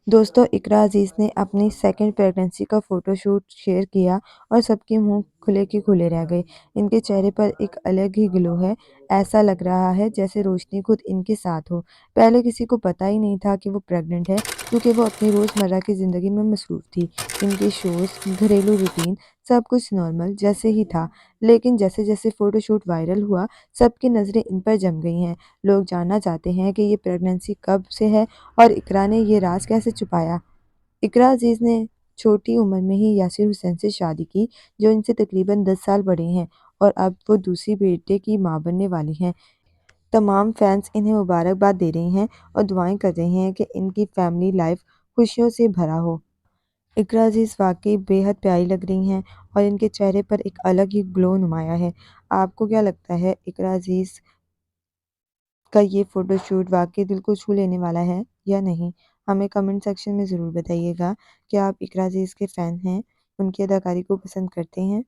दोस्तों इकरा अज़ीज़ ने अपनी सेकंड प्रेगनेंसी का फ़ोटोशूट शेयर किया और सबके मुंह खुले के खुले रह गए। इनके चेहरे पर एक अलग ही ग्लो है। ऐसा लग रहा है जैसे रोशनी खुद इनके साथ हो। पहले किसी को पता ही नहीं था कि वो प्रेग्नेंट है क्योंकि वो अपनी रोज़मर्रा की ज़िंदगी में मसरूफ़ थी। इनके शोज़, घरेलू रूटीन सब कुछ नॉर्मल जैसे ही था। लेकिन जैसे-जैसे फ़ोटोशूट वायरल हुआ, सबकी नज़रें इन पर जम गई हैं। लोग जानना चाहते हैं कि ये प्रेगनेंसी कब से है और इकरा ने ये राज कैसे छुपाया? इकरा अज़ीज़ ने छोटी उम्र में ही यासिर हुसैन से शादी की, जो इनसे तकरीबन 10 साल बड़े हैं और अब वो दूसरी बेटे की माँ बनने वाली हैं। तमाम फैंस इन्हें मुबारकबाद दे रहे हैं और दुआएं कर रहे हैं कि इनकी फैमिली लाइफ खुशियों से भरा हो। इकरा अज़ीज़ वाक़ई बेहद प्यारी लग रही हैं और इनके चेहरे पर एक अलग ही ग्लो नुमाया है। आपको क्या लगता है इकरा अज़ीज़ का ये फ़ोटोशूट वाक़ई दिल को छू लेने वाला है या नहीं? हमें कमेंट सेक्शन में ज़रूर बताइएगा। क्या आप इकरा अज़ीज़ के फ़ैन हैं? उनकी अदाकारी को पसंद करते हैं?